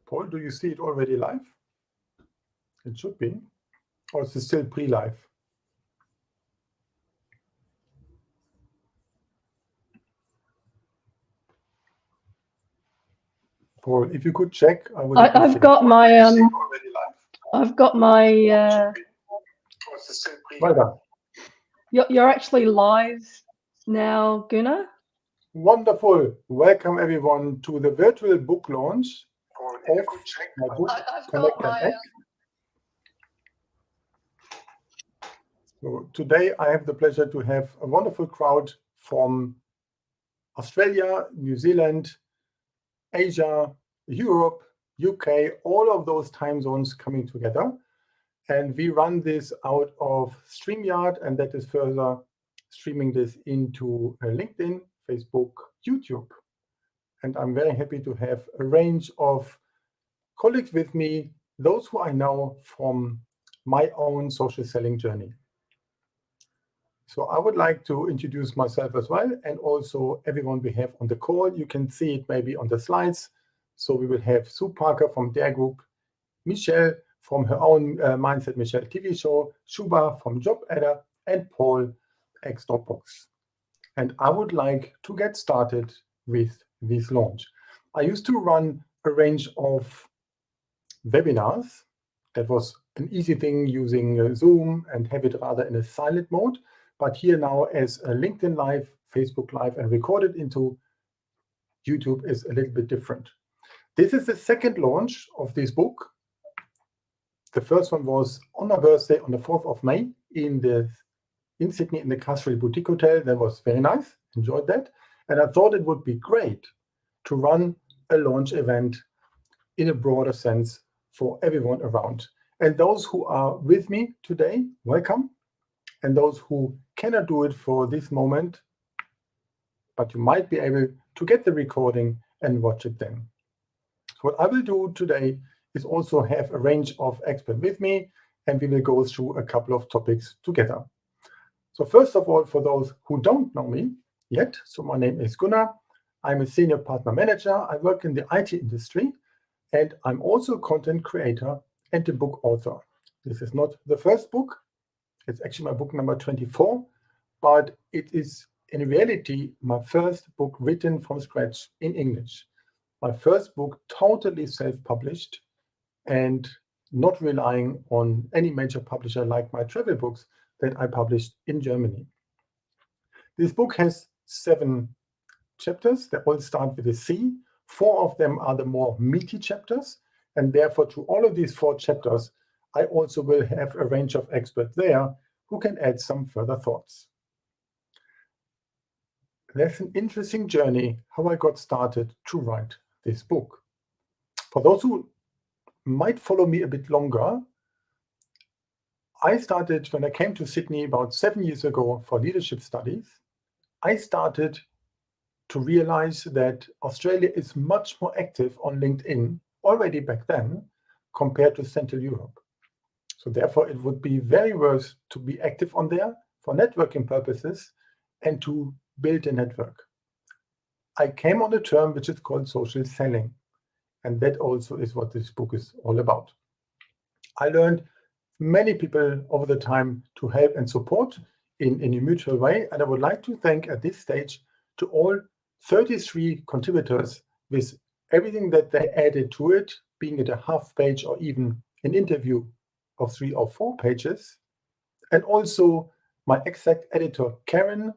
Paul, do you see it already live? It should be. Or is it still pre-live? Paul, if you could check, I would. I've got my Well done. You're actually live now, Gunnar. Wonderful. Welcome everyone to the virtual book launch of my book, Connect and Act. So today I have the pleasure to have a wonderful crowd from Australia, New Zealand, Asia, Europe, UK, all of those time zones coming together. And we run this out of StreamYard, and that is further streaming this into LinkedIn, Facebook, YouTube. And I'm very happy to have a range of colleagues with me, those who I know from my own social selling journey. So I would like to introduce myself as well, and also everyone we have on the call. You can see it maybe on the slides. So we will have Sue Parker from their group, Michelle from her own Mindset Michelle TV show, Shuba from Job Adder, and Paul ex-Dropbox. And I would like to get started with this launch. I used to run a range of webinars. That was an easy thing using Zoom and have it rather in a silent mode. But here now as a LinkedIn Live, Facebook Live, and recorded into YouTube is a little bit different. This is the second launch of this book. The first one was on my birthday on the 4th of May in Sydney in the Castle Boutique Hotel. That was very nice, enjoyed that. And I thought it would be great to run a launch event in a broader sense for everyone around. And those who are with me today, welcome. And those who cannot do it for this moment, but you might be able to get the recording and watch it then. So what I will do today is also have a range of experts with me, and we will go through a couple of topics together. So first of all, for those who don't know me yet, so my name is Gunnar. I'm a senior partner manager. I work in the IT industry, and I'm also a content creator and a book author. This is not the first book. It's actually my book number 24, but it is in reality my first book written from scratch in English. My first book totally self-published and not relying on any major publisher like my travel books that I published in Germany. This book has 7 chapters. They all start with a C. 4 of them are the more meaty chapters, and therefore to all of these 4 chapters, I also will have a range of experts there who can add some further thoughts. There's an interesting journey how I got started to write this book. For those who might follow me a bit longer, I started when I came to Sydney about 7 years ago for leadership studies. I started to realize that Australia is much more active on LinkedIn already back then compared to Central Europe. So therefore, it would be very worth to be active on there for networking purposes and to build a network. I came on a term which is called social selling. And that also is what this book is all about. I learned many people over the time to help and support in a mutual way. And I would like to thank at this stage to all 33 contributors with everything that they added to it, being it a half page or even an interview of 3 or 4 pages. And also my exact editor, Karen,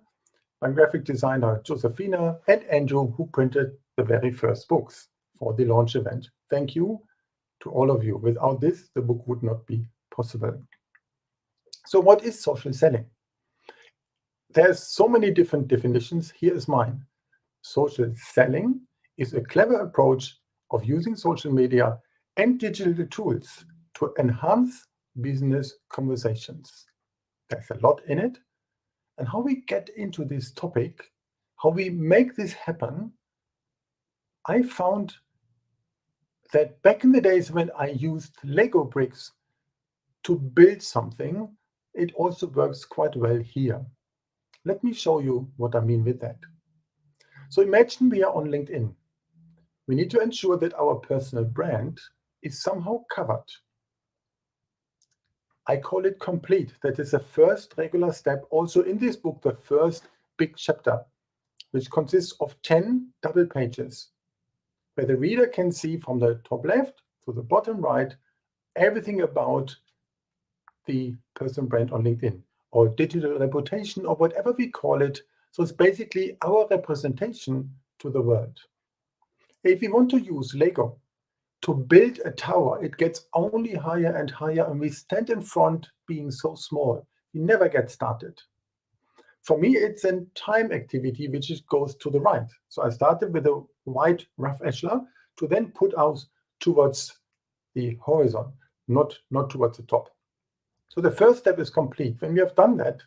my graphic designer, Josephina, and Andrew, who printed the very first books for the launch event. Thank you to all of you. Without this, the book would not be possible. So what is social selling? There's so many different definitions. Here is mine. Social selling is a clever approach of using social media and digital tools to enhance business conversations. There's a lot in it. And how we get into this topic, how we make this happen, I found that back in the days when I used Lego bricks to build something, it also works quite well here. Let me show you what I mean with that. So imagine we are on LinkedIn. we need to ensure that our personal brand is somehow covered. I call it complete. That is the first regular step. Also in this book, the first big chapter, which consists of 10 double pages, where the reader can see from the top left to the bottom right everything about the personal brand on LinkedIn, or digital reputation, or whatever we call it. So it's basically our representation to the world. If we want to use Lego to build a tower, it gets only higher and higher, and we stand in front being so small. We never get started. For me, it's a time activity which goes to the right. So I started with a white rough echelon to then put out towards the horizon, not towards the top. So the first step is complete. When we have done that,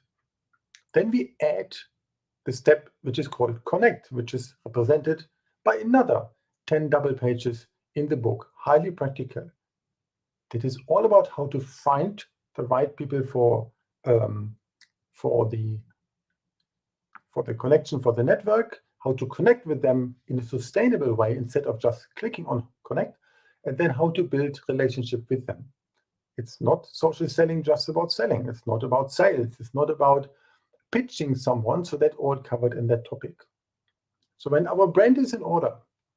then we add the step which is called connect, which is represented by another 10 double pages in the book, highly practical. It is all about how to find the right people for the connection, for the network, how to connect with them in a sustainable way instead of just clicking on connect, and then how to build relationship with them. It's not social selling just about selling. It's not about sales. It's not about pitching someone. So that's all covered in that topic. So when our brand is in order,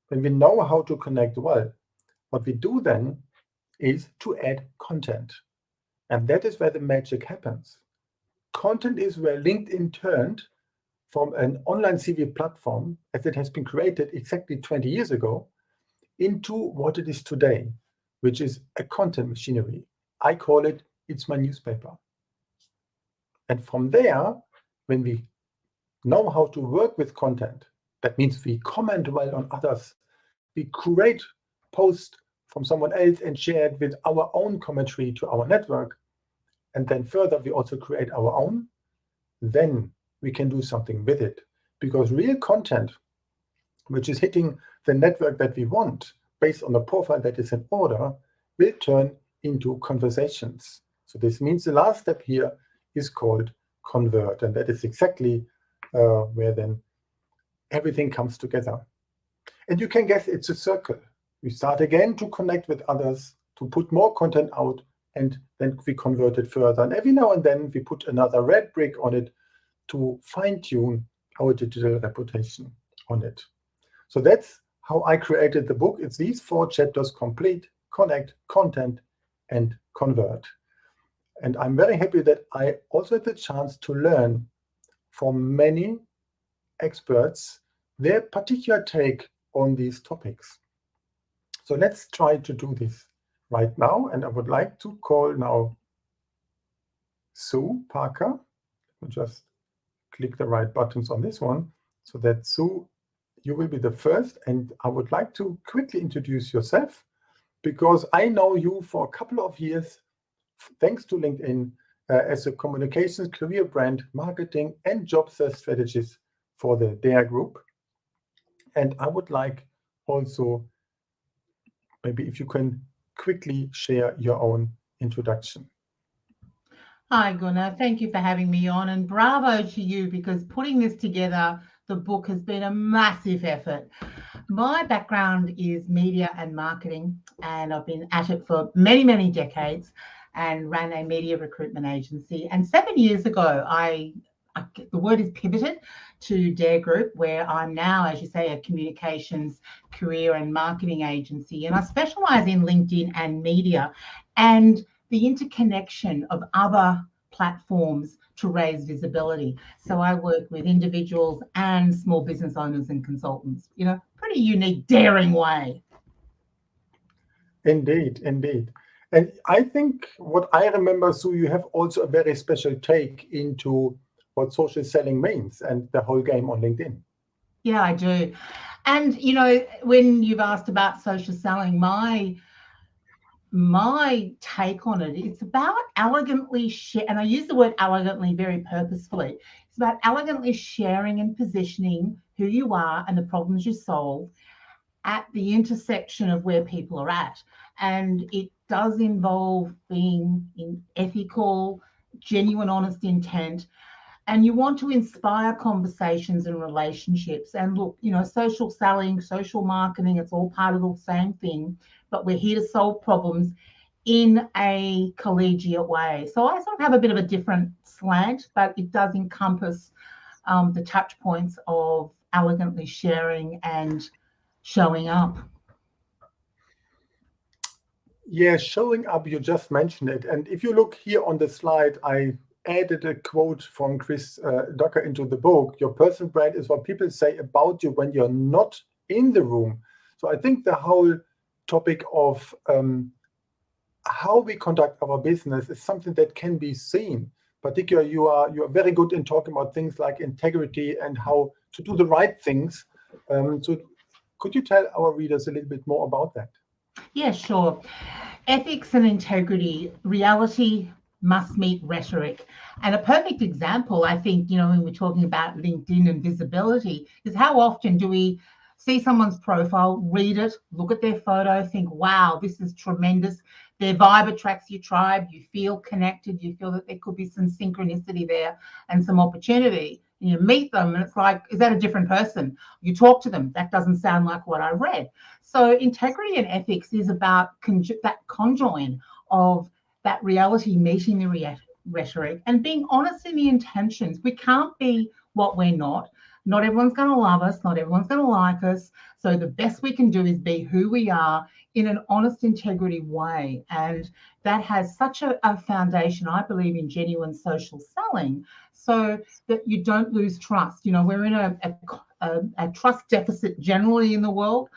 when we know how to connect well, what we do then is to add content. And that is where the magic happens. Content is where LinkedIn turned from an online CV platform, as it has been created exactly 20 years ago, into what it is today, which is a content machinery. I call it, it's my newspaper. And from there, when we know how to work with content, that means we comment well on others, we create posts from someone else and share it with our own commentary to our network, and then further we also create our own, then we can do something with it. Because real content, which is hitting the network that we want, based on a profile that is in order, will turn into conversations. So this means the last step here is called convert, and that is exactly where then everything comes together. And you can guess it's a circle. We start again to connect with others, to put more content out, and then we convert it further. And every now and then we put another red brick on it to fine-tune our digital reputation on it. So that's how I created the book. It's these 4 chapters: complete, connect, content, and convert. And I'm very happy that I also had the chance to learn from many experts their particular take on these topics. So let's try to do this right now. And I would like to call now Sue Parker. Let me just click the right buttons on this one so that Sue, you will be the first. And I would like to quickly introduce yourself, because I know you for a couple of years, thanks to LinkedIn, as a communications, career brand, marketing, and job search strategist for the DARE group. And I would like also, maybe if you can quickly share your own introduction. Hi, Gunnar. Thank you for having me on, and bravo to you, because putting this together, the book, has been a massive effort. My background is media and marketing, and I've been at it for many, many decades and ran a media recruitment agency. And 7 years ago, the word is pivoted to DARE Group, where I'm now, as you say, a communications, career and marketing agency. And I specialize in LinkedIn and media and the interconnection of other platforms to raise visibility. So I work with individuals and small business owners and consultants in a pretty unique, daring way. Indeed, indeed. And I think what I remember, Sue, you have also a very special take into what social selling means and the whole game on LinkedIn. Yeah, I do. And, you know, when you've asked about social selling, my take on it, it's about elegantly and I use the word elegantly very purposefully. It's about elegantly sharing and positioning who you are and the problems you solve at the intersection of where people are at. And it does involve being in ethical, genuine, honest intent, and you want to inspire conversations and relationships. And look, social selling, social marketing, it's all part of the same thing, but we're here to solve problems in a collegiate way. So I sort of have a bit of a different slant, but it does encompass the touch points of elegantly sharing and showing up. Yeah, showing up, you just mentioned it. And if you look here on the slide, I added a quote from Chris Ducker into the book. Your personal brand is what people say about you when you're not in the room. So I think the whole topic of how we conduct our business is something that can be seen. Particularly, you are very good in talking about things like integrity and how to do the right things. So could you tell our readers a little bit more about that? Yeah, sure. Ethics and integrity, reality must meet rhetoric. And a perfect example, I think, when we're talking about LinkedIn and visibility, is how often do we see someone's profile, read it, look at their photo, think, wow, this is tremendous. Their vibe attracts your tribe. You feel connected. You feel that there could be some synchronicity there and some opportunity. And you meet them and it's like, is that a different person? You talk to them. That doesn't sound like what I read. So integrity and ethics is about that conjoin of that reality meeting the rhetoric and being honest in the intentions. We can't be what we're not. Not everyone's going to love us. Not everyone's going to like us. So the best we can do is be who we are in an honest, integrity way. And that has such a foundation, I believe, in genuine social selling, so that you don't lose trust. We're in a trust deficit generally in the world.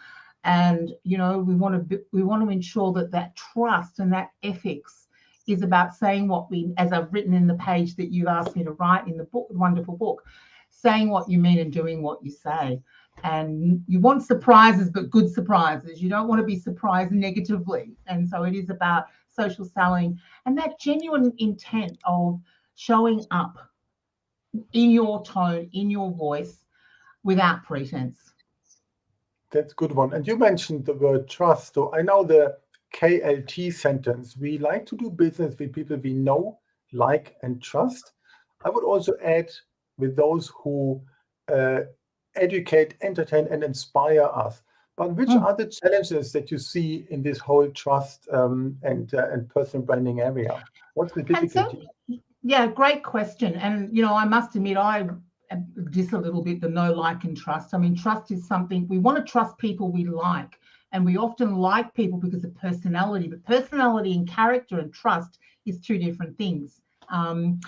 And, we want to ensure that trust and that ethics is about saying what we, as I've written in the page that you've asked me to write in the book, wonderful book, saying what you mean and doing what you say. And you want surprises, but good surprises. You don't want to be surprised negatively. And so it is about social selling and that genuine intent of showing up in your tone, in your voice, without pretense. That's a good one. And you mentioned the word trust. So I know the KLT sentence. We like to do business with people we know, like, and trust. I would also add with those who educate, entertain, and inspire us. But which are the challenges that you see in this whole trust and personal branding area? What's the difficulty? Yeah, great question. And, I must admit, I diss a little bit the know, like, and trust. I mean, trust is something we want to trust people we like. And we often like people because of personality, but personality and character and trust is two different things. And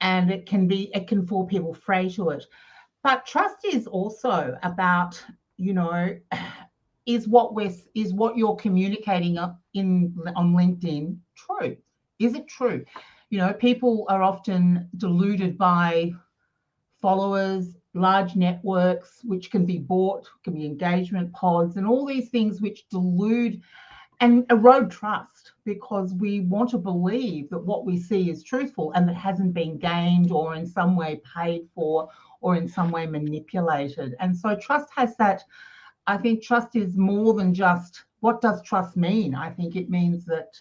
it can fall people prey to it. But trust is also about, is what you're communicating on LinkedIn true? Is it true? People are often deluded by followers, large networks, which can be bought, can be engagement pods, and all these things which delude and erode trust, because we want to believe that what we see is truthful and that hasn't been gained or in some way paid for or in some way manipulated. And so trust has that. I think trust is more than just, what does trust mean? I think it means that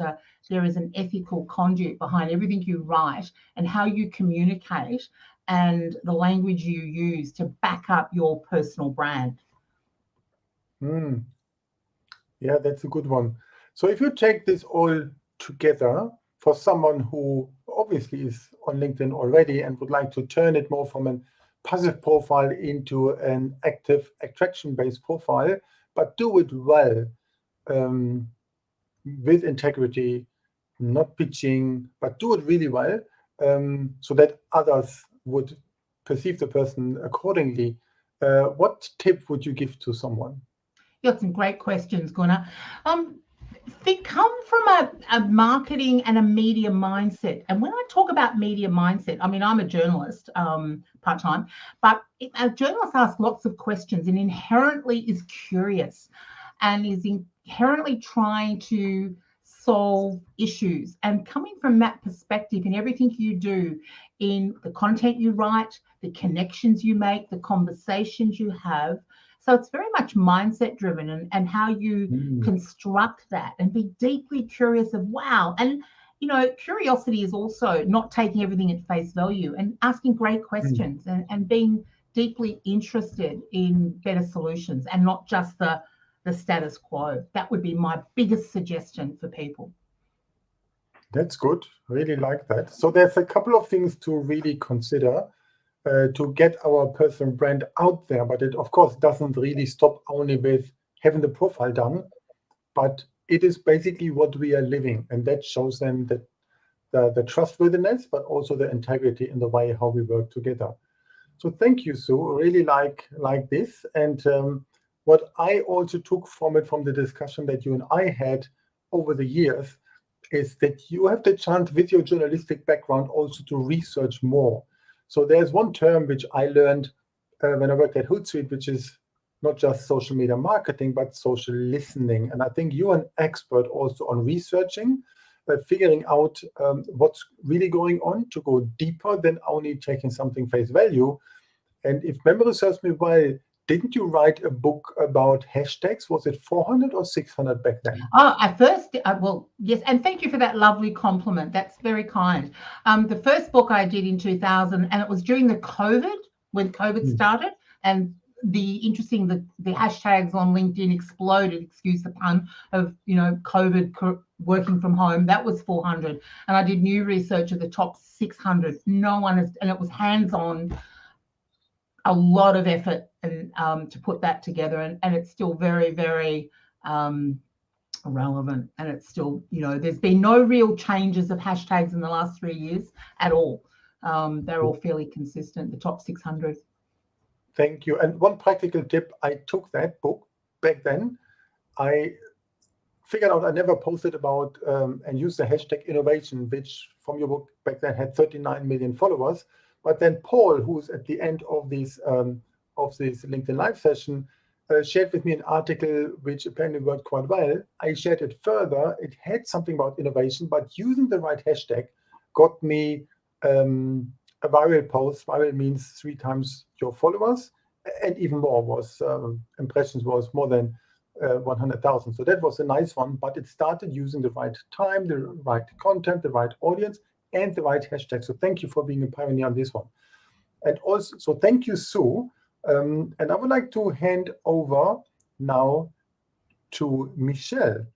there is an ethical conduit behind everything you write and how you communicate and the language you use to back up your personal brand. Yeah, that's a good one. So if you take this all together for someone who obviously is on LinkedIn already and would like to turn it more from a passive profile into an active attraction-based profile, but do it well, with integrity, not pitching, but do it really well, so that others would perceive the person accordingly. What tip would you give to someone? You got some great questions, Gunnar. They come from a marketing and a media mindset. And when I talk about media mindset, I mean, I'm a journalist part-time, but a journalist asks lots of questions and inherently is curious and is inherently trying to solve issues. And coming from that perspective in everything you do, in the content you write, the connections you make, the conversations you have. So it's very much mindset driven and how you construct that and be deeply curious of, wow. And curiosity is also not taking everything at face value and asking great questions and being deeply interested in better solutions and not just the status quo. That would be my biggest suggestion for people. That's good. Really like that. So there's a couple of things to really consider to get our personal brand out there. But it, of course, doesn't really stop only with having the profile done, but it is basically what we are living. And that shows them that the trustworthiness, but also the integrity in the way how we work together. So thank you, Sue. Really like this. And what I also took from it, from the discussion that you and I had over the years, is that you have the chance with your journalistic background also to research more. So there's one term which I learned when I worked at Hootsuite, which is not just social media marketing, but social listening. And I think you're an expert also on researching, figuring out what's really going on, to go deeper than only taking something face value. And if memory serves me well, didn't you write a book about hashtags? Was it 400 or 600 back then? At first, well, yes, and thank you for that lovely compliment. That's very kind. The first book I did in 2000, and it was during the COVID, when COVID started, and the hashtags on LinkedIn exploded, excuse the pun, of COVID working from home. That was 400, and I did new research of the top 600. No one has, and it was hands-on, a lot of effort and to put that together, and it's still very, very relevant, and it's still, there's been no real changes of hashtags in the last 3 years at all. They're all fairly consistent, the top 600. Thank you. And one practical tip, I took that book back then. I figured out I never posted about and used the hashtag innovation, which from your book back then had 39 million followers. But then Paul, who's at the end of this LinkedIn Live session, shared with me an article which apparently worked quite well. I shared it further. It had something about innovation, but using the right hashtag got me a viral post. Viral means 3 times your followers, and even more was impressions was more than 100,000. So that was a nice one, but it started using the right time, the right content, the right audience, and the right hashtag. So thank you for being a pioneer on this one. And also, so thank you, Sue. And I would like to hand over now to Michelle,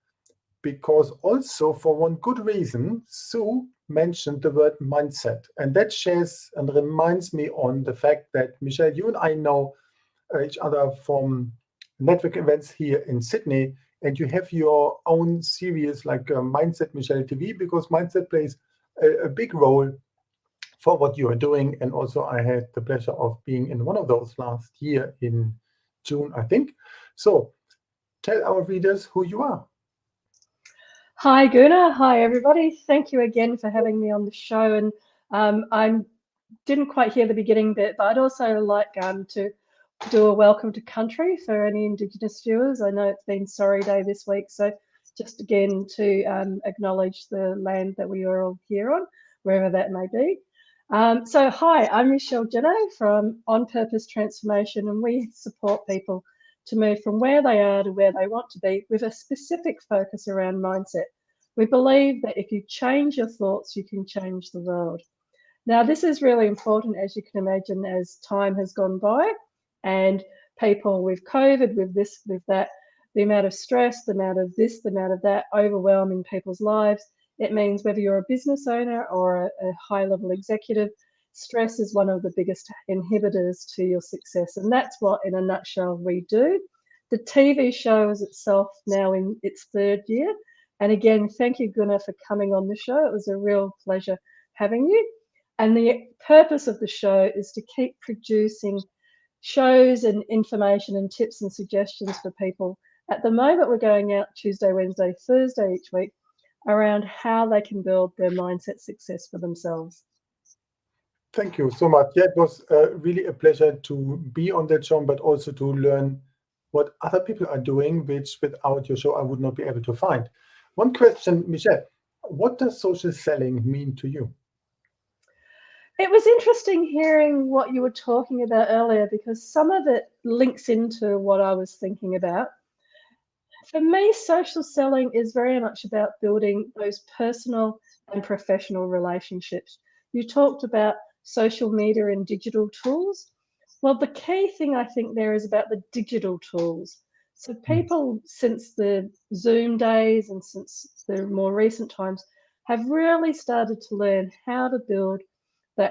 because also for one good reason, Sue mentioned the word mindset. And that shares and reminds me on the fact that, Michelle, you and I know each other from network events here in Sydney, and you have your own series like Mindset Michelle TV, because mindset plays a big role for what you are doing. And also I had the pleasure of being in one of those last year in June, I think. So tell our readers who you are. Hi, Gunnar. Hi, everybody. Thank you again for having me on the show. And I didn't quite hear the beginning bit, but I'd also like to do a welcome to country for any Indigenous viewers. I know it's been Sorry Day this week, so just again to acknowledge the land that we are all here on, wherever that may be. So hi, I'm Michelle Jenner from On Purpose Transformation, and we support people to move from where they are to where they want to be with a specific focus around mindset. We believe that if you change your thoughts, you can change the world. Now, this is really important, as you can imagine, as time has gone by and people with COVID, with this, with that, the amount of stress, the amount of this, the amount of that overwhelming people's lives. It means whether you're a business owner or a high-level executive, stress is one of the biggest inhibitors to your success. And that's what, in a nutshell, we do. The TV show is itself now in its 3rd year. And again, thank you, Gunnar, for coming on the show. It was a real pleasure having you. And the purpose of the show is to keep producing shows and information and tips and suggestions for people. At the moment, we're going out Tuesday, Wednesday, Thursday each week around how they can build their mindset success for themselves. Thank you so much. Yeah, it was really a pleasure to be on that show, but also to learn what other people are doing, which without your show, I would not be able to find. One question, Michelle, what does social selling mean to you? It was interesting hearing what you were talking about earlier, because some of it links into what I was thinking about. For me, social selling is very much about building those personal and professional relationships. You talked about social media and digital tools. Well, the key thing I think there is about the digital tools. So people since the Zoom days and since the more recent times have really started to learn how to build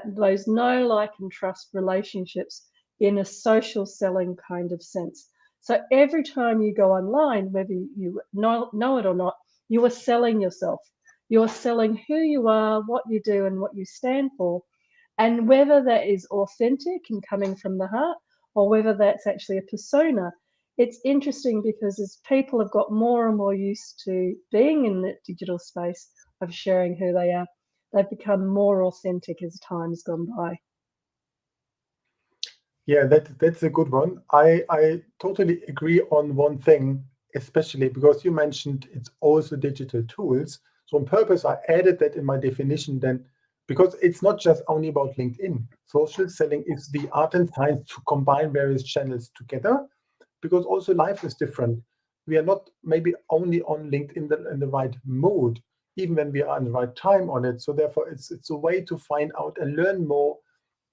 those know, like, and trust relationships in a social selling kind of sense. So every time you go online, whether you know it or not, you are selling yourself. You're selling who you are, what you do, and what you stand for. And whether that is authentic and coming from the heart, or whether that's actually a persona, it's interesting because as people have got more and more used to being in the digital space of sharing who they are, they've become more authentic as time's gone by. Yeah, that's a good one. I totally agree on one thing, especially because you mentioned it's also digital tools. So on purpose, I added that in my definition then, because it's not just only about LinkedIn. Social selling is the art and science to combine various channels together, because also life is different. We are not maybe only on LinkedIn in the right mood, even when we are in the right time on it. So therefore, it's a way to find out and learn more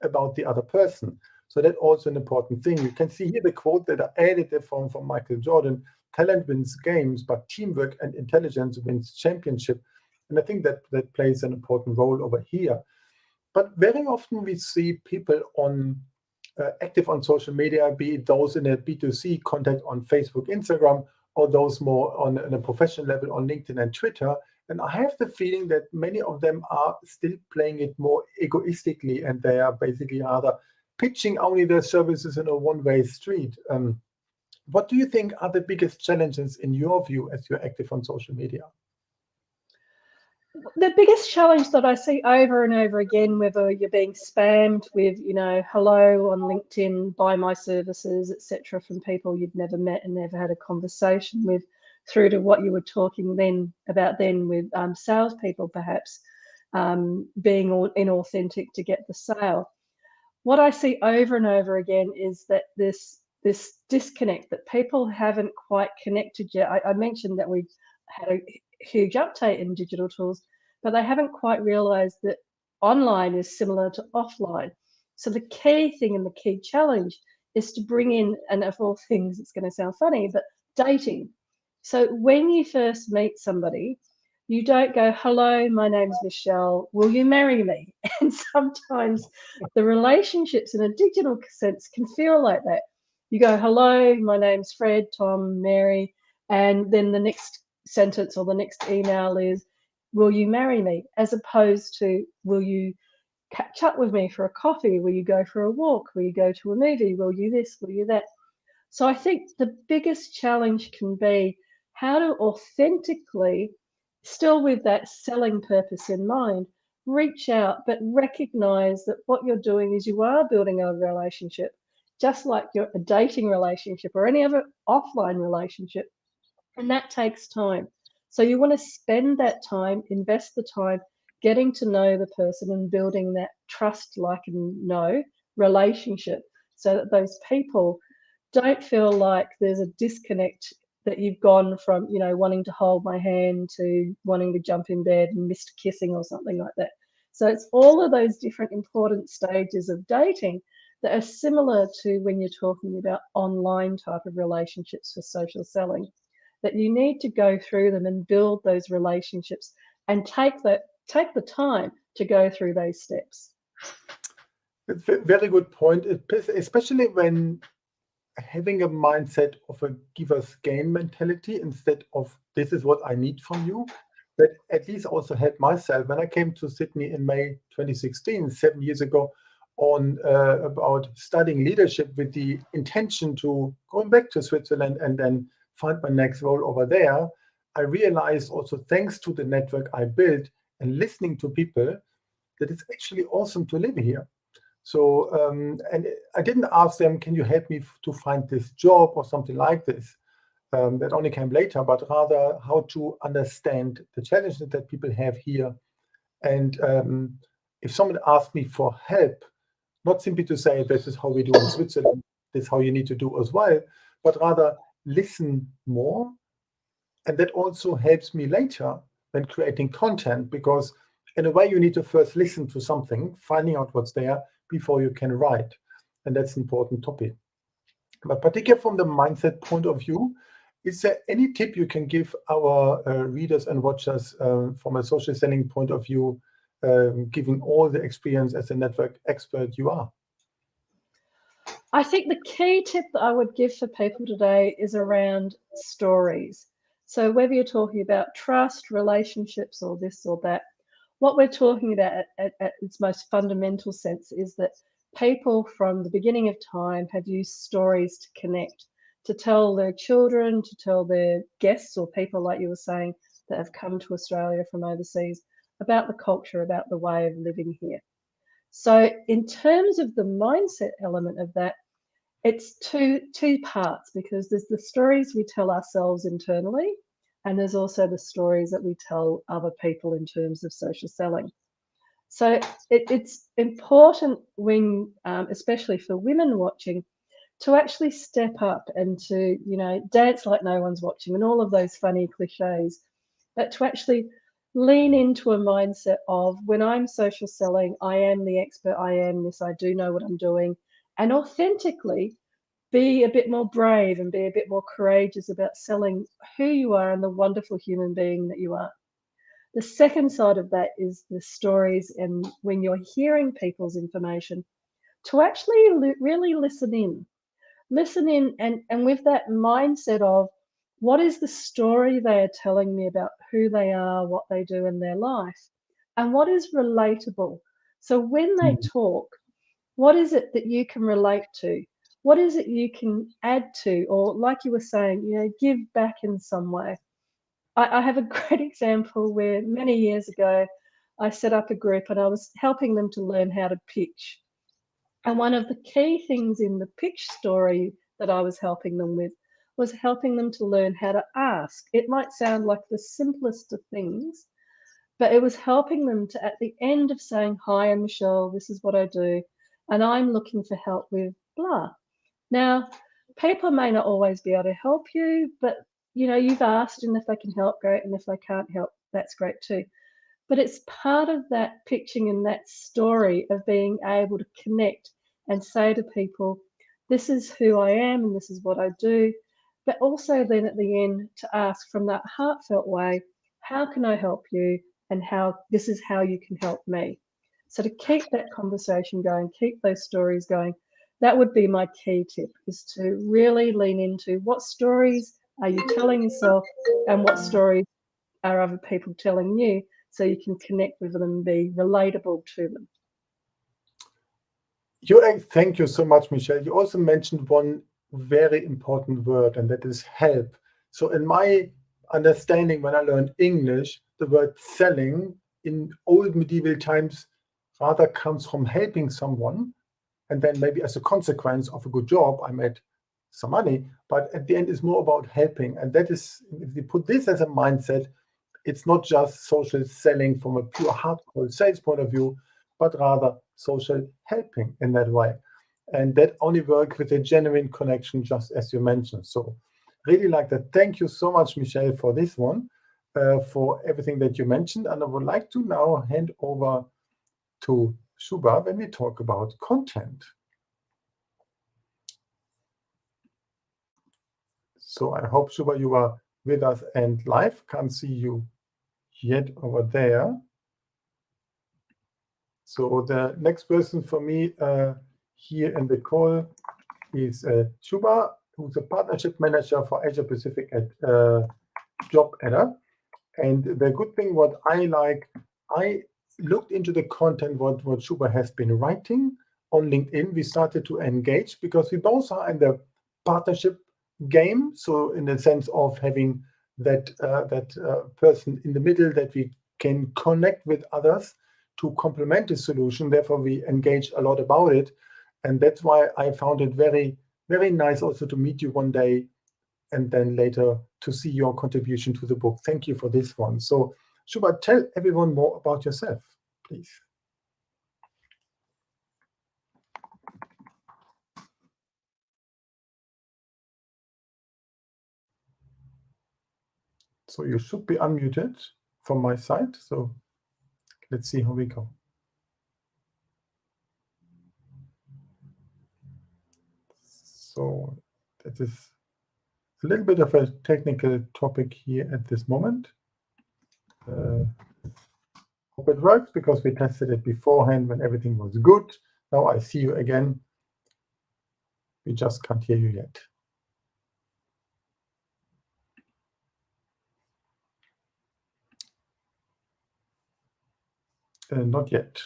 about the other person. So that's also an important thing. You can see here the quote that I added there from Michael Jordan: talent wins games, but teamwork and intelligence wins championship. And I think that plays an important role over here. But very often we see people active on social media, be it those in a B2C contact on Facebook, Instagram, or those more on a professional level on LinkedIn and Twitter. And I have the feeling that many of them are still playing it more egoistically, and they are basically rather pitching only their services in a one-way street. What do you think are the biggest challenges in your view as you're active on social media? The biggest challenge that I see over and over again, whether you're being spammed with, hello on LinkedIn, buy my services, etc., from people you've never met and never had a conversation with, through to what you were talking about with salespeople, perhaps being inauthentic to get the sale. What I see over and over again is that this disconnect, that people haven't quite connected yet. I mentioned that we've had a huge uptake in digital tools, but they haven't quite realized that online is similar to offline. So the key thing and the key challenge is to bring in, and of all things, it's going to sound funny, but dating. So when you first meet somebody, you don't go, hello, my name's Michelle, will you marry me? And sometimes the relationships in a digital sense can feel like that. You go, hello, my name's Fred, Tom, Mary, and then the next sentence or the next email is, will you marry me? As opposed to, will you catch up with me for a coffee? Will you go for a walk? Will you go to a movie? Will you this? Will you that? So I think the biggest challenge can be how to authentically, still with that selling purpose in mind, reach out, but recognize that what you're doing is you are building a relationship, just like a dating relationship or any other offline relationship. And that takes time. So you want to spend that time, invest the time, getting to know the person and building that trust, like, and know relationship, so that those people don't feel like there's a disconnect, that you've gone from, wanting to hold my hand to wanting to jump in bed and missed kissing or something like that. So it's all of those different important stages of dating that are similar to when you're talking about online type of relationships for social selling, that you need to go through them and build those relationships and take the time to go through those steps. It's a very good point, especially when having a mindset of a giver's gain mentality instead of this is what I need from you. That at least also helped myself when I came to Sydney in May 2016, 7 years ago, on about studying leadership with the intention to go back to Switzerland and then find my next role over there. I realized also, thanks to the network I built and listening to people, that it's actually awesome to live here. So, and I didn't ask them, can you help me to find this job or something like this? That only came later, but rather how to understand the challenges that people have here. And if someone asked me for help, not simply to say, this is how we do in Switzerland, this is how you need to do as well, but rather listen more, And that also helps me later when creating content, because in a way you need to first listen to something, finding out what's there before you can write. And that's an important topic. But particularly from the mindset point of view, is there any tip you can give our readers and watchers from a social selling point of view, given all the experience as a network expert you are? I think the key tip that I would give for people today is around stories. So whether you're talking about trust, relationships, or this or that, what we're talking about at its most fundamental sense is that people from the beginning of time have used stories to connect, to tell their children, to tell their guests or people, like you were saying, that have come to Australia from overseas, about the culture, about the way of living here. So in terms of the mindset element of that, it's two parts, because there's the stories we tell ourselves internally, and there's also the stories that we tell other people in terms of social selling. So it's important when, especially for women watching, to actually step up and to, dance like no one's watching and all of those funny cliches, but to actually lean into a mindset of, when I'm social selling, I am the expert, I am this, I do know what I'm doing, and authentically be a bit more brave and be a bit more courageous about selling who you are and the wonderful human being that you are. The second side of that is the stories, and when you're hearing people's information, to actually really listen in. Listen in, and with that mindset of, what is the story they are telling me about who they are, what they do in their life, and what is relatable. So when they talk, what is it that you can relate to? What is it you can add to? Or, like you were saying, give back in some way. I have a great example where many years ago I set up a group and I was helping them to learn how to pitch. And one of the key things in the pitch story that I was helping them with was helping them to learn how to ask. It might sound like the simplest of things, but it was helping them to, at the end of saying, "Hi, I'm Michelle, this is what I do, and I'm looking for help with blah." Now, people may not always be able to help you, but you've asked, and if they can help, great, and if they can't help, that's great too. But it's part of that pitching and that story of being able to connect and say to people, this is who I am and this is what I do. But also then at the end to ask from that heartfelt way, how can I help you? And how this is how you can help me. So to keep that conversation going, keep those stories going, that would be my key tip, is to really lean into what stories are you telling yourself and what stories are other people telling you, so you can connect with them and be relatable to them. Thank you so much, Michelle. You also mentioned one very important word, and that is help. So in my understanding, when I learned English, the word selling in old medieval times rather comes from helping someone, and then maybe as a consequence of a good job, I made some money, but at the end it's more about helping. And that is, if you put this as a mindset, it's not just social selling from a pure hardcore sales point of view, but rather social helping in that way. And that only works with a genuine connection, just as you mentioned. So really like that. Thank you so much, Michelle, for this one, for everything that you mentioned. And I would like to now hand over to Shuba when we talk about content. So I hope, Shuba, you are with us and live. Can't see you yet over there. So the next person for me here in the call is Shuba, who's a partnership manager for Asia Pacific at JobAdder. And the good thing, what I like, I looked into the content what Shuba has been writing on LinkedIn. We started to engage because we both are in the partnership game. So in the sense of having that person in the middle that we can connect with others to complement the solution. Therefore, we engage a lot about it. And that's why I found it very, very nice also to meet you one day and then later to see your contribution to the book. Thank you for this one. So Shuba, tell everyone more about yourself, please. So you should be unmuted from my side. So let's see how we go. So that is a little bit of a technical topic here at this moment. Hope it works because we tested it beforehand when everything was good. Now I see you again. We just can't hear you yet. Not yet.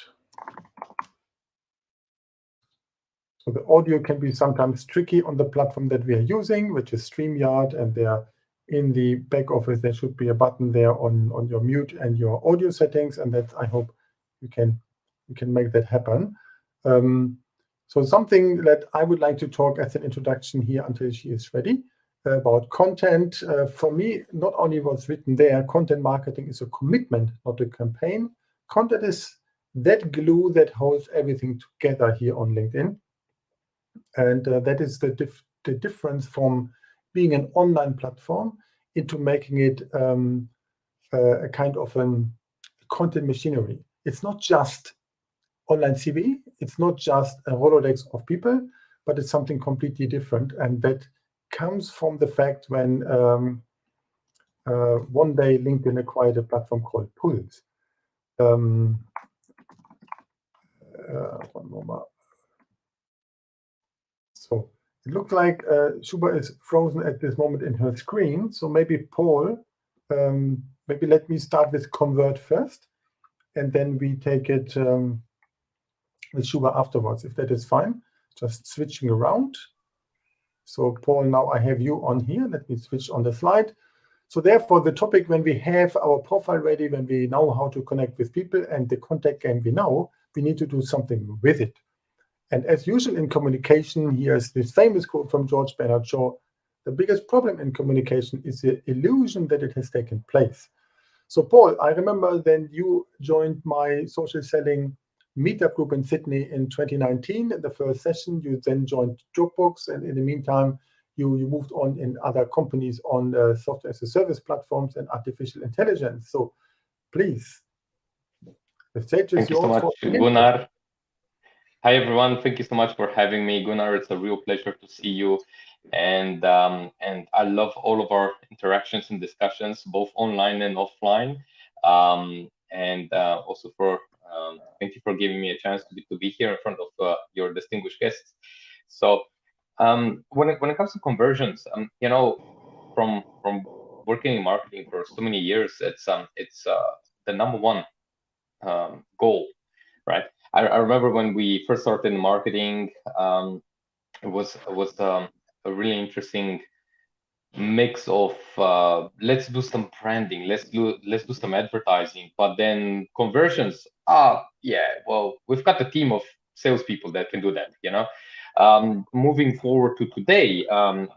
So the audio can be sometimes tricky on the platform that we are using, which is StreamYard, and there in the back office there should be a button there on your mute and your audio settings, and that I hope you can make that happen. So something that I would like to talk as an introduction here until she is ready about content. For me, not only what's written there, content marketing is a commitment, not a campaign. Content is that glue that holds everything together here on LinkedIn. And that is the difference from being an online platform into making it a kind of a content machinery. It's not just online CV, it's not just a Rolodex of people, but it's something completely different. And that comes from the fact when one day LinkedIn acquired a platform called Pulse. One moment. So it looks like Shuba is frozen at this moment in her screen. So maybe Paul, maybe let me start with convert first, and then we take it with Shuba afterwards, if that is fine. Just switching around. So Paul, now I have you on here. Let me switch on the slide. So therefore, the topic, when we have our profile ready, when we know how to connect with people and the contact game we know, we need to do something with it. And as usual in communication, here's this famous quote from George Bernard Shaw: the biggest problem in communication is the illusion that it has taken place. So Paul, I remember then you joined my social selling meetup group in Sydney in 2019 in the first session. You then joined Dropbox, and in the meantime, you moved on in other companies on software as a service platforms and artificial intelligence. So please, the stage is yours. Thank you so much, Gunnar. Hi, everyone. Thank you so much for having me, Gunnar. It's a real pleasure to see you. And I love all of our interactions and discussions, both online and offline. Also thank you for giving me a chance to be here in front of your distinguished guests. So when it comes to conversions, from working in marketing for so many years, it's the number one goal, right? I remember when we first started in marketing, it was a really interesting mix of let's do some branding, let's do some advertising, but then conversions. Yeah, well, we've got a team of salespeople that can do that. Moving forward to today,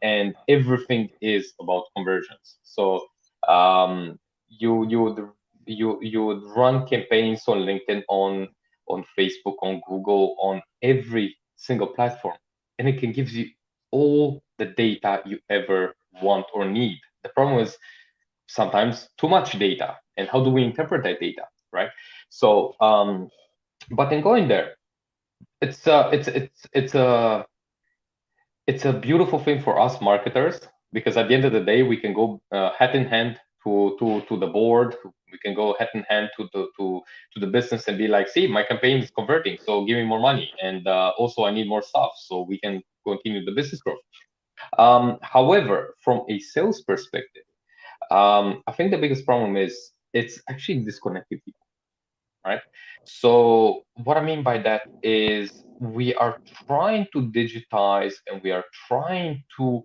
and everything is about conversions. So you would run campaigns on LinkedIn, on Facebook, on Google, on every single platform, and it can give you all the data you ever want or need. The problem is sometimes too much data, and how do we interpret that data, right? So, but in going there, it's a beautiful thing for us marketers, because at the end of the day, we can go hat in hand to the board. We can go hand in hand to the business and be like, see, my campaign is converting, so give me more money, and also I need more stuff so we can continue the business growth. However, from a sales perspective, I think the biggest problem is it's actually disconnecting people, right? So what I mean by that is we are trying to digitize and we are trying to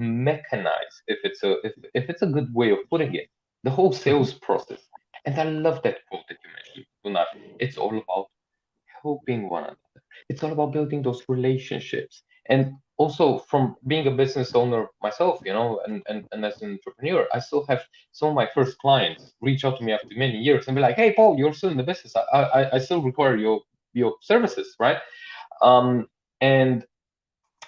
mechanize, if it's a good way of putting it, the whole sales process. And I love that quote that you mentioned, Gunnar. It's all about helping one another. It's all about building those relationships. And also, from being a business owner myself, and as an entrepreneur, I still have some of my first clients reach out to me after many years and be like, "Hey, Paul, you're still in the business. I still require your services, right?" And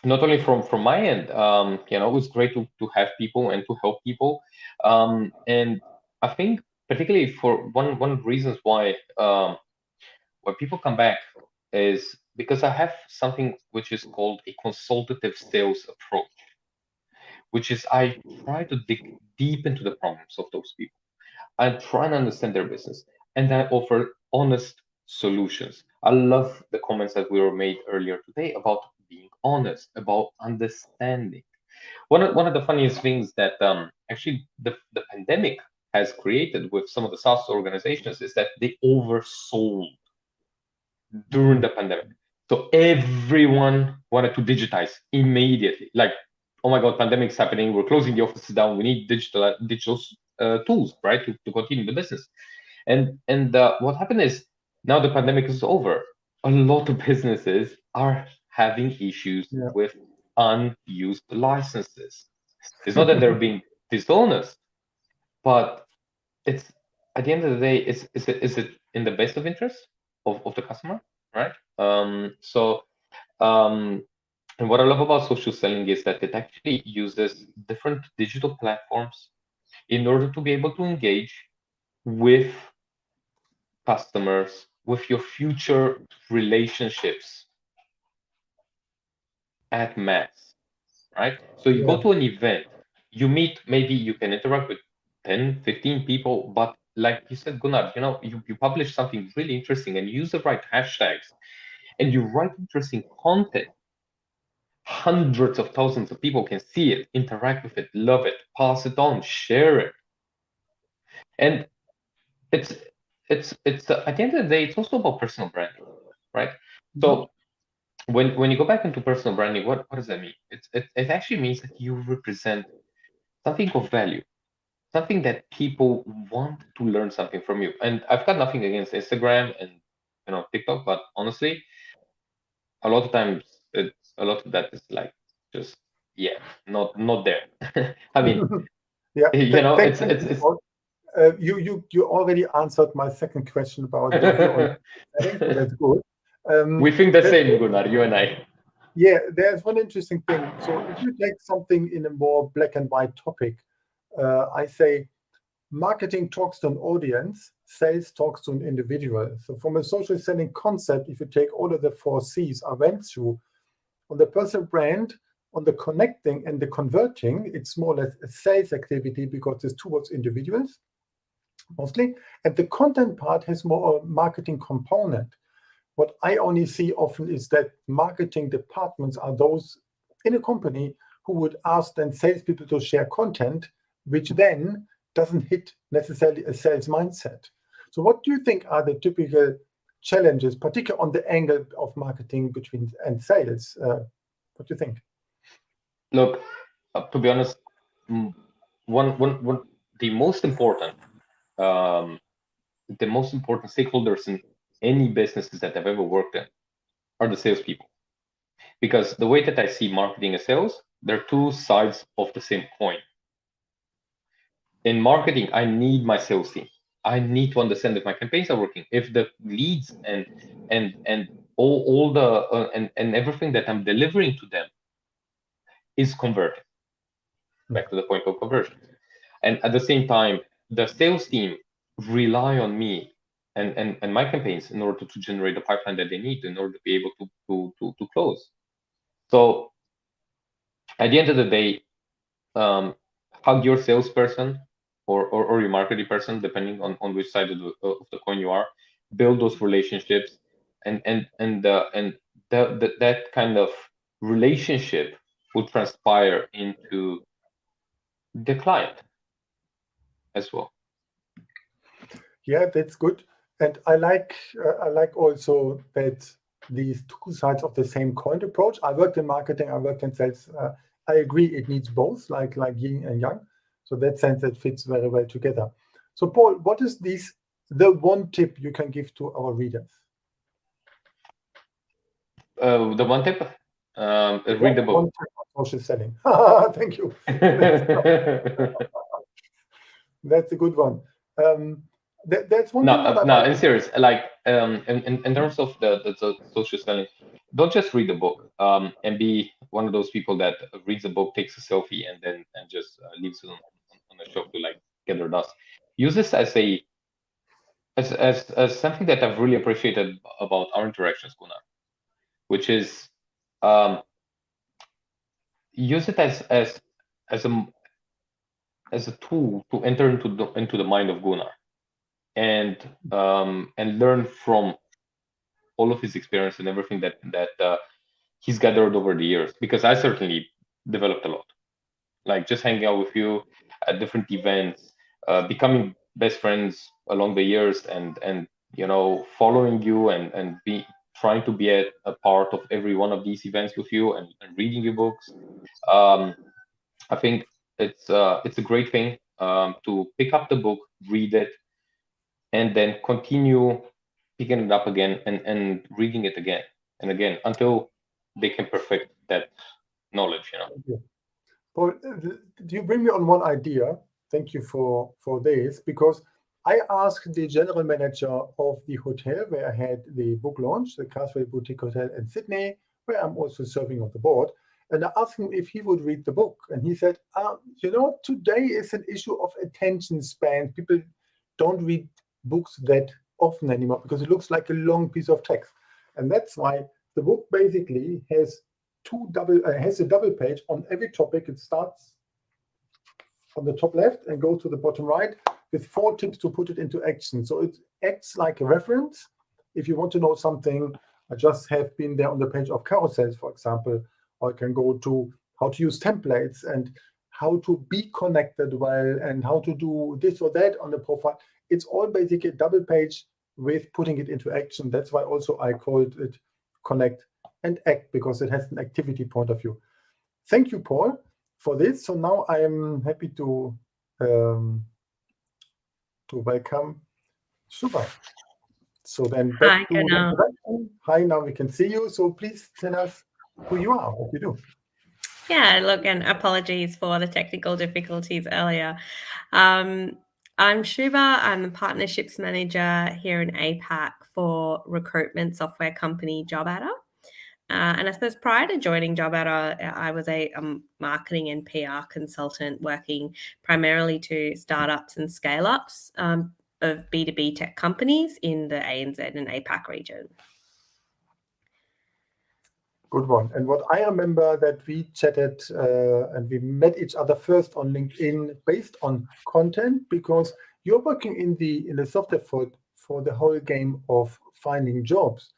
not only from my end, it was great to have people and to help people. And I think particularly for one of the reasons why people come back is because I have something which is called a consultative sales approach, which is I try to dig deep into the problems of those people. I try and understand their business, and I offer honest solutions. I love the comments that we were made earlier today about being honest, about understanding. One of the funniest things that actually the pandemic has created with some of the SaaS organizations is that they oversold during the pandemic. So everyone wanted to digitize immediately. Like, oh my God, pandemic's happening. We're closing the offices down. We need digital tools, right, to continue the business. And what happened is now the pandemic is over. A lot of businesses are having issues Yeah. with unused licenses. It's not that they're being dishonest, but it's at the end of the day, is it in the best of interest of the customer, right? Um, and what I love about social selling is that it actually uses different digital platforms in order to be able to engage with customers, with your future relationships at mass, right? So you Yeah. go to an event, you meet, maybe you can interact with 10, 15 people, but like you said, Gunnar, you publish something really interesting and you use the right hashtags and you write interesting content. Hundreds of thousands of people can see it, interact with it, love it, pass it on, share it. And it's at the end of the day, it's also about personal branding, right? So when you go back into personal branding, what does that mean? It actually means that you represent something of value, something that people want to learn something from you. And I've got nothing against Instagram and TikTok, but honestly, a lot of times a lot of that is like just not there. I mean, Yeah. it's Thank you, Paul. You already answered my second question about your view on selling, so that's good. we think the There- same, Gunnar, you and I. yeah, there's one interesting thing. So if you take something in a more black and white topic, I say marketing talks to an audience, sales talks to an individual. So from a social selling concept, if you take all of the four C's I went through, on the personal brand, on the connecting and the converting, it's more or less a sales activity because it's towards individuals mostly. And the content part has more a marketing component. What I only see often is that marketing departments are those in a company who would ask then salespeople to share content, which then doesn't hit necessarily a sales mindset. So, what do you think are the typical challenges, particularly on the angle of marketing between and sales? What do you think? Look, to be honest, mm, one the most important um, the most important stakeholders in any businesses that I've ever worked in are the salespeople. Because the way that I see marketing and sales, they're two sides of the same coin. In marketing, I need my sales team. I need to understand if my campaigns are working, if the leads and all the and everything that I'm delivering to them is converting. Back to the point of conversion. And at the same time, the sales team rely on me and my campaigns in order to generate the pipeline that they need in order to be able to close. So at the end of the day, hug your salesperson or your marketing person, depending on which side of the coin you are. Build those relationships, and that kind of relationship will transpire into the client as well. Yeah, that's good. And I like also that these two sides of the same coin approach. I worked in marketing, I worked in sales. I agree it needs both, like yin and yang. So that sense that fits very well together. So Paul, what is the one tip you can give to our readers? The one tip, read the One book. tip on social selling. Thank you. That's a good one. That's one thing what I No, like. in serious, like in terms of the social selling, don't just read the book and be one of those people that reads a book, takes a selfie, and just leaves it on the shelf to like gather dust. Use this as a as something that I've really appreciated about our interactions, Gunnar, which is use it as a tool to enter into the mind of Gunnar and learn from all of his experience and everything that he's gathered over the years. Because I certainly developed a lot, like just hanging out with you at different events, becoming best friends along the years, and following you and be trying to be a part of every one of these events with you and reading your books. I think it's a great thing to pick up the book, read it, and then continue picking it up again and reading it again and again until they can perfect that knowledge. Paul, you bring me on one idea. Thank you for this, because I asked the general manager of the hotel where I had the book launch, the Castle Boutique Hotel in Sydney, where I'm also serving on the board. And I asked him if he would read the book. And he said, today is an issue of attention span. People don't read books that often anymore because it looks like a long piece of text. And that's why the book basically has a double page on every topic. It starts on the top left and goes to the bottom right with 4 tips to put it into action. So it acts like a reference. If you want to know something, I just have been there on the page of carousels, for example, or I can go to how to use templates and how to be connected well and how to do this or that on the profile. It's all basically a double page with putting it into action. That's why also I called it Connect and Act, because it has an activity point of view. Thank you, Paul, for this. So now I am happy to welcome Shubha. So then back to the introduction. Hi, now we can see you. So please tell us who you are, what you do. Yeah, look, and apologies for the technical difficulties earlier. I'm Shubha. I'm the partnerships manager here in APAC for recruitment software company JobAdder. And I suppose prior to joining JobAdder, I was a marketing and PR consultant working primarily to startups and scale-ups of B2B tech companies in the ANZ and APAC region. Good one. And what I remember that we chatted and we met each other first on LinkedIn based on content, because you're working in the software for the whole game of finding jobs.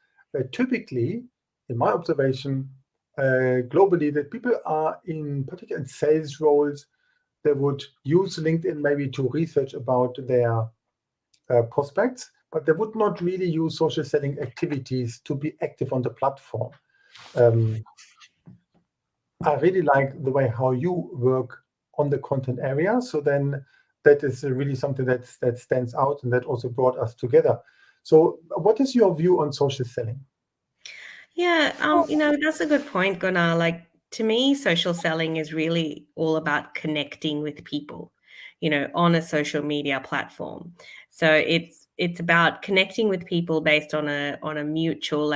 Typically, in my observation, globally, that people are in particular in sales roles, they would use LinkedIn maybe to research about their prospects, but they would not really use social selling activities to be active on the platform. I really like the way how you work on the content area. So then that is really something that stands out and that also brought us together. So what is your view on social selling? Yeah, that's a good point, Gunnar. Like, to me, social selling is really all about connecting with people, on a social media platform. So it's about connecting with people based on a mutual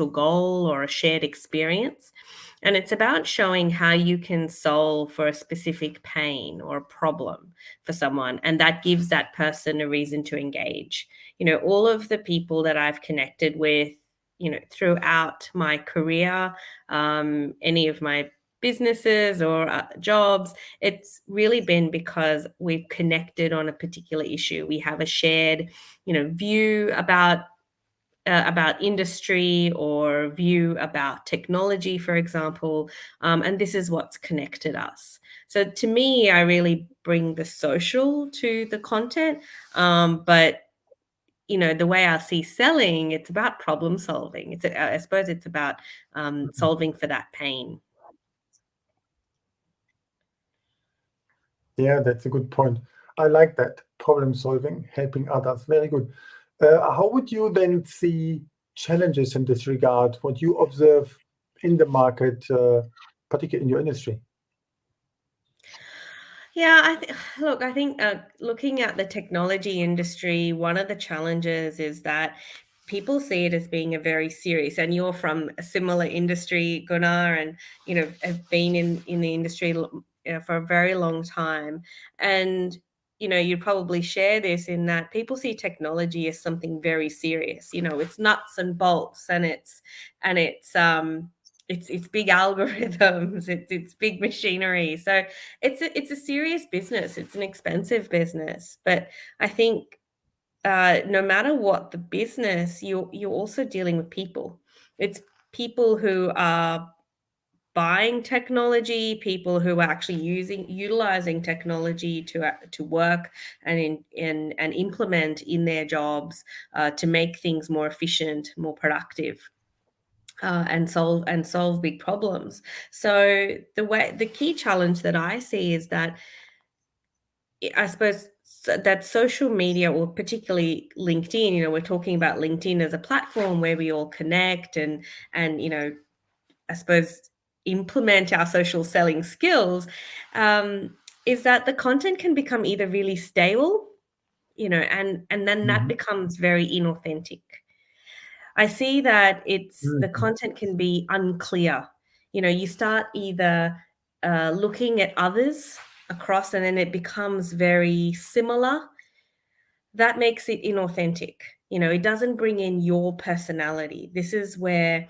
goal or a shared experience. And it's about showing how you can solve for a specific pain or a problem for someone. And that gives that person a reason to engage. All of the people that I've connected with, throughout my career, any of my businesses or jobs, it's really been because we've connected on a particular issue. We have a shared, view about industry or view about technology, for example, and this is what's connected us. So to me, I really bring the social to the content, but the way I see selling, it's about problem solving. I suppose it's about solving for that pain. Yeah, that's a good point. I like that. Problem solving, helping others. Very good. How would you then see challenges in this regard? What you observe in the market, particularly in your industry? Yeah, I think looking at the technology industry, one of the challenges is that people see it as being a very serious, and you're from a similar industry, Gunnar, and have been in the industry for a very long time, and you probably share this in that people see technology as something very serious. It's nuts and bolts, and it's big algorithms, it's big machinery. So it's a serious business. It's an expensive business, but I think no matter what the business, you're also dealing with people. It's people who are buying technology, people who are actually utilizing technology to work and implement in their jobs to make things more efficient, more productive. And solve big problems. So the key challenge that I see is that, I suppose, that social media, or particularly LinkedIn, we're talking about LinkedIn as a platform where we all connect and I suppose implement our social selling skills, is that the content can become either really stale, and then that becomes very inauthentic. I see that the content can be unclear. You start either looking at others across, and then it becomes very similar. That makes it inauthentic. It doesn't bring in your personality. This is where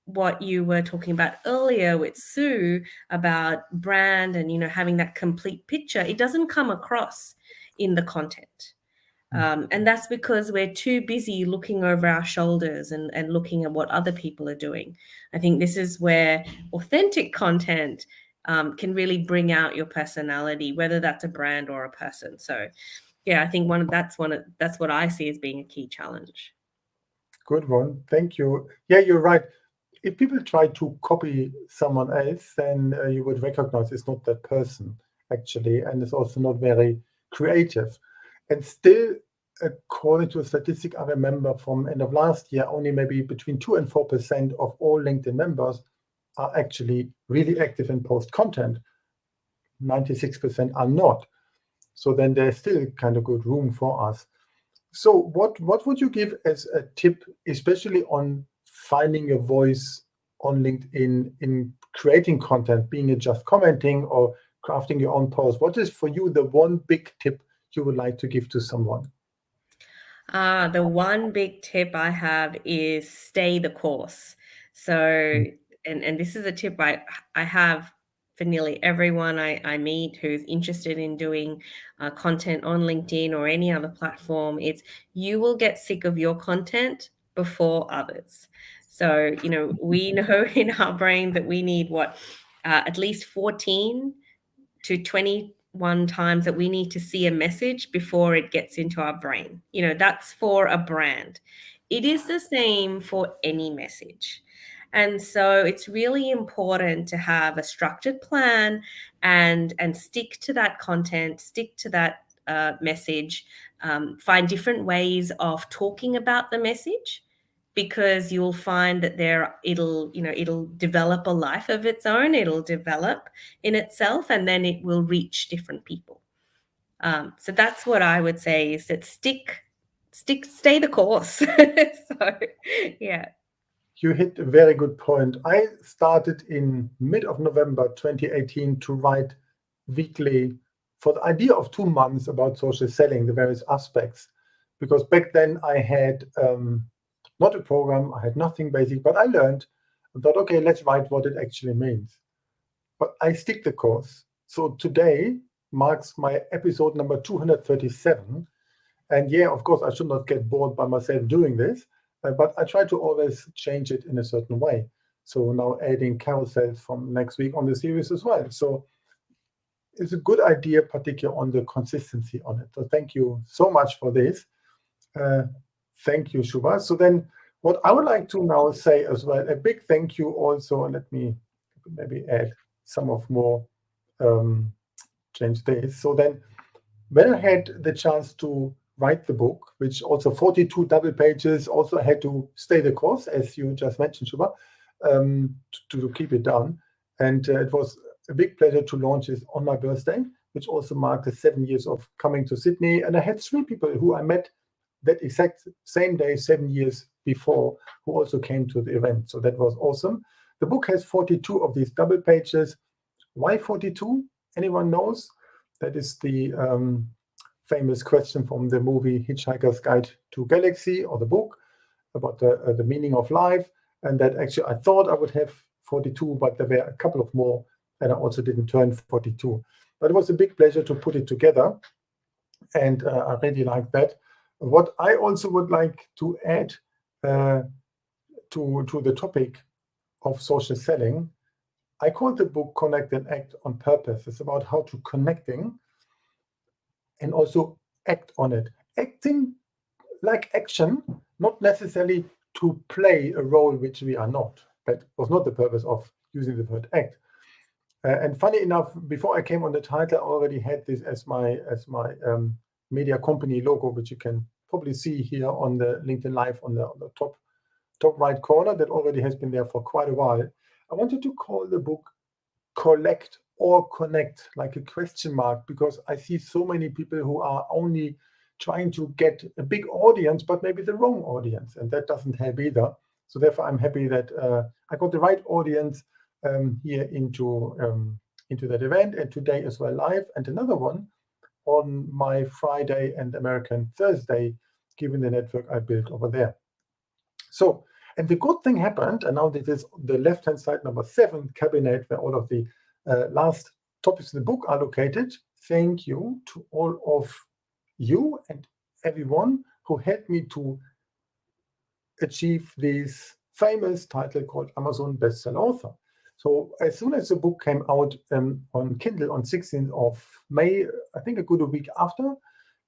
what you were talking about earlier with Sue about brand and, having that complete picture, it doesn't come across in the content. And that's because we're too busy looking over our shoulders and looking at what other people are doing. I think this is where authentic content can really bring out your personality, whether that's a brand or a person. So, yeah, I think that's what I see as being a key challenge. Good one. Thank you. Yeah, you're right. If people try to copy someone else, then you would recognize it's not that person, actually, and it's also not very creative. And still, according to a statistic I remember from end of last year, only maybe between 2 and 4% of all LinkedIn members are actually really active in post content. 96% are not. So then there's still kind of good room for us. So what would you give as a tip, especially on finding your voice on LinkedIn in creating content, being it just commenting or crafting your own post? What is for you the one big tip you would like to give to someone? The one big tip I have is stay the course. So, and this is a tip I have for nearly everyone I meet who's interested in doing content on LinkedIn or any other platform. It's, you will get sick of your content before others. So, we know in our brain that we need at least 14 to 21 times that we need to see a message before it gets into our brain. That's for a brand. It is the same for any message. And so it's really important to have a structured plan and stick to that content, stick to that message, find different ways of talking about the message, because you'll find that it'll develop a life of its own. It'll develop in itself, and then it will reach different people. So that's what I would say, is that stay the course. So, yeah. You hit a very good point. I started in mid of November 2018 to write weekly for the idea of 2 months about social selling, the various aspects, because back then I had not a program, I had nothing basic, but I learned. I thought, okay, let's write what it actually means. But I stick the course. So today marks my episode number 237. And yeah, of course, I should not get bored by myself doing this, but I try to always change it in a certain way. So now adding carousels from next week on the series as well. So it's a good idea, particularly on the consistency on it. So thank you so much for this. Thank you, Shubha. So then what I would like to now say as well, a big thank you also, and let me maybe add some of more change this. So then when I had the chance to write the book, which also 42 double pages, also had to stay the course, as you just mentioned, Shubha, to keep it down. And it was a big pleasure to launch this on my birthday, which also marked the 7 years of coming to Sydney. And I had 3 people who I met that exact same day, 7 years before who also came to the event. So that was awesome. The book has 42 of these double pages. Why 42? Anyone knows? That is the famous question from the movie Hitchhiker's Guide to Galaxy, or the book about the meaning of life. And that actually I thought I would have 42, but there were a couple of more, and I also didn't turn 42. But it was a big pleasure to put it together, and I really like that. What I also would like to add to the topic of social selling, I call the book Connect and Act on Purpose. It's about how to connecting and also act on it. Acting like action, not necessarily to play a role which we are not. That was not the purpose of using the word act. And funny enough, before I came on the title, I already had this as my media company logo, which you can probably see here on the LinkedIn Live on the top right corner. That already has been there for quite a while. I wanted to call the book Collect or Connect, like a question mark, because I see so many people who are only trying to get a big audience, but maybe the wrong audience, and that doesn't help either. So therefore, I'm happy that I got the right audience here into that event, and today as well live, and another one on my Friday and American Thursday, given the network I built over there. So, and the good thing happened, and now this is the left-hand side, number 7 cabinet, where all of the last topics in the book are located. Thank you to all of you and everyone who helped me to achieve this famous title called Amazon Bestseller Author. So as soon as the book came out on Kindle on 16th of May, I think a good week after,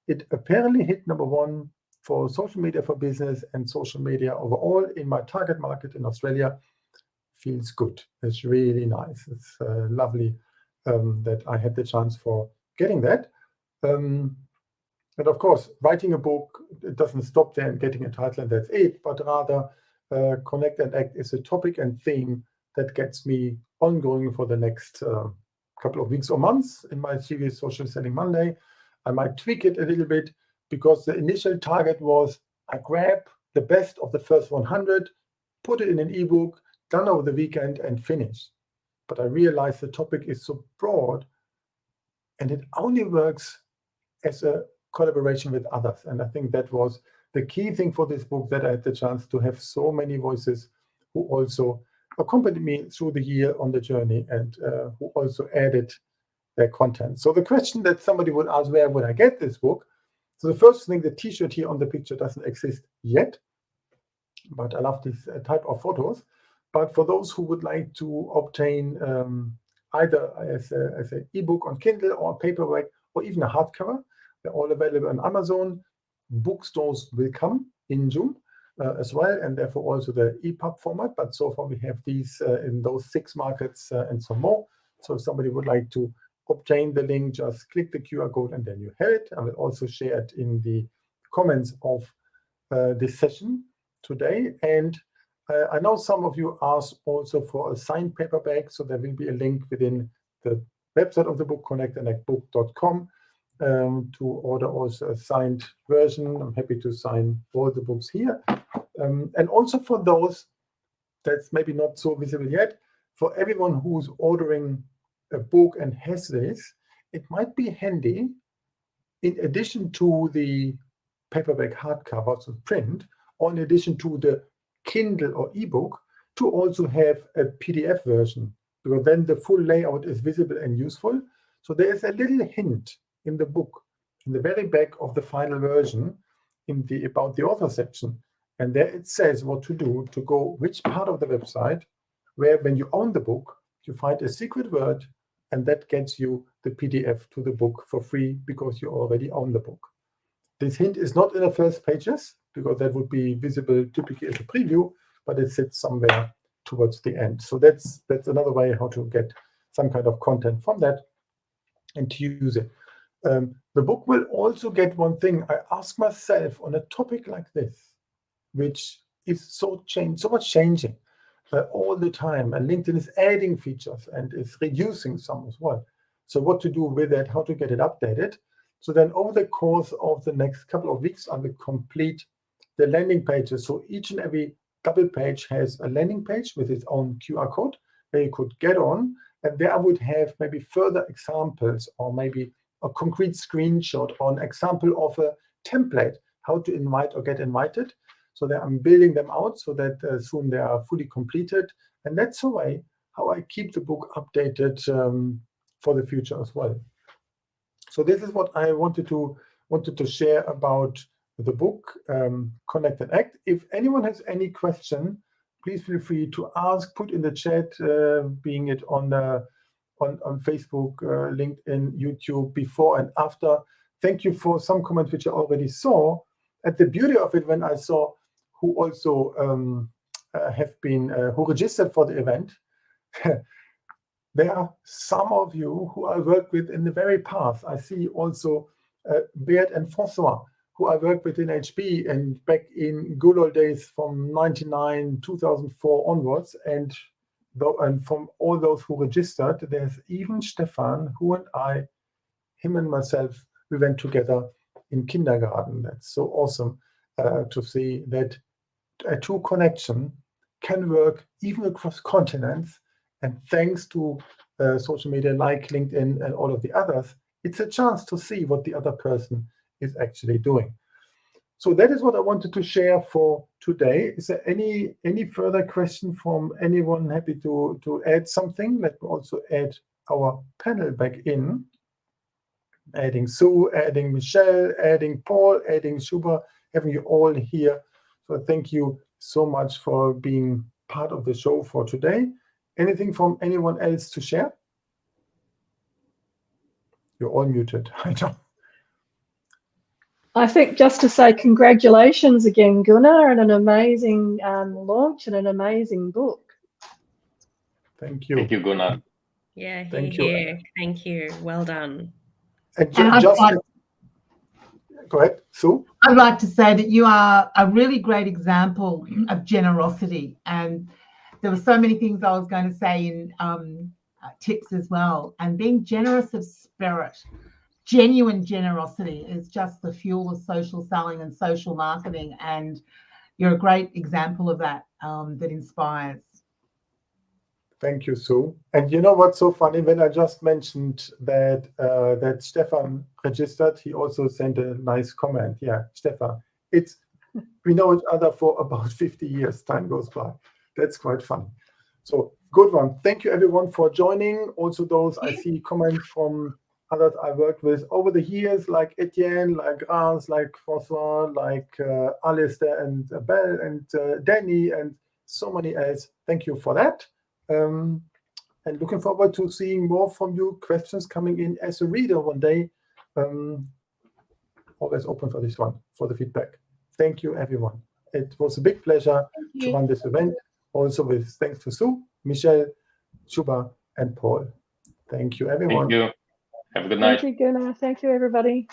it apparently hit #1 for social media for business and social media overall in my target market in Australia. Feels good. It's really nice. It's lovely that I had the chance for getting that. And of course, writing a book, it doesn't stop there and getting a title and that's it, but rather Connect and Act is a topic and theme that gets me ongoing for the next couple of weeks or months in my series Social Selling Monday. I might tweak it a little bit because the initial target was I grab the best of the first 100, put it in an ebook, done over the weekend and finish. But I realized the topic is so broad and it only works as a collaboration with others. And I think that was the key thing for this book, that I had the chance to have so many voices who also accompanied me through the year on the journey and who also added their content. So the question that somebody would ask, where would I get this book? So the first thing, the t-shirt here on the picture doesn't exist yet, but I love this type of photos. But for those who would like to obtain either as an ebook on Kindle or paperback or even a hardcover, they're all available on Amazon. Bookstores will come in June as well, and therefore also the EPUB format. But so far we have these in those 6 markets and some more. So if somebody would like to obtain the link, just click the QR code and then you have it. I will also share it in the comments of this session today. And I know some of you asked also for a signed paperback, so there will be a link within the website of the book, connectandactbook.com, to order also a signed version. I'm happy to sign all the books here. And also for those that's maybe not so visible yet, for everyone who's ordering a book and has this, it might be handy, in addition to the paperback hardcover, so print, or in addition to the Kindle or ebook, to also have a PDF version, because then the full layout is visible and useful. So there is a little hint in the book, in the very back of the final version, in the About the Author section. And there it says what to do to go which part of the website, where when you own the book, you find a secret word, and that gets you the PDF to the book for free because you already own the book. This hint is not in the first pages, because that would be visible typically as a preview, but it sits somewhere towards the end. So that's another way how to get some kind of content from that and to use it. The book will also get one thing. I ask myself on a topic like this, which is so much changing all the time, and LinkedIn is adding features and is reducing some as well. So what to do with it, how to get it updated. So then over the course of the next couple of weeks, I will complete the landing pages. So each and every double page has a landing page with its own QR code where you could get on, and there I would have maybe further examples or maybe a concrete screenshot or an example of a template, how to invite or get invited. So that I'm building them out so that soon they are fully completed. And that's the way how I keep the book updated for the future as well. So this is what I wanted to share about the book, Connect and Act. If anyone has any question, please feel free to ask, put in the chat, being it on Facebook, LinkedIn, YouTube, before and after. Thank you for some comments which I already saw. And the beauty of it, when I saw who also who registered for the event, there are some of you who I worked with in the very past. I see also Beat and François, who I worked with in HB and back in good old days from 99, 2004 onwards. And from all those who registered, there's even Stefan, who and I, him and myself, we went together in kindergarten. That's so awesome to see that a true connection can work even across continents. And thanks to social media like LinkedIn and all of the others, it's a chance to see what the other person is actually doing. So that is what I wanted to share for today. Is there any further question from anyone? Happy to add something? Let me also add our panel back in. Adding Sue, adding Michelle, adding Paul, adding Shuba, having you all here. So thank you so much for being part of the show for today. Anything from anyone else to share? You're all muted. I know. I think just to say congratulations again, Gunnar, on an amazing launch and an amazing book. Thank you. Thank you, Gunnar. Yeah, Thank you. here. Thank you. Well done. And go ahead, Sue. I'd like to say that you are a really great example of generosity. And there were so many things I was going to say in tips as well. And being generous of spirit, genuine generosity is just the fuel of social selling and social marketing. And you're a great example of that, that inspires. Thank you, Sue. And you know what's so funny? When I just mentioned that that Stefan registered, he also sent a nice comment. Yeah, Stefan, we know each other for about 50 years. Time goes by. That's quite funny. So good one. Thank you, everyone, for joining. Also, those I see comments from others I worked with over the years, like Etienne, like Gras, like François, like Alistair and Belle and Danny, and so many else. Thank you for that. And looking forward to seeing more from you, questions coming in as a reader one day. Always open for this one, for the feedback. Thank you, everyone. It was a big pleasure to run this event. Also with thanks to Sue, Michelle, Shuba, and Paul. Thank you, everyone. Thank you. Have a good night. Thank you, Gunnar. Thank you, everybody.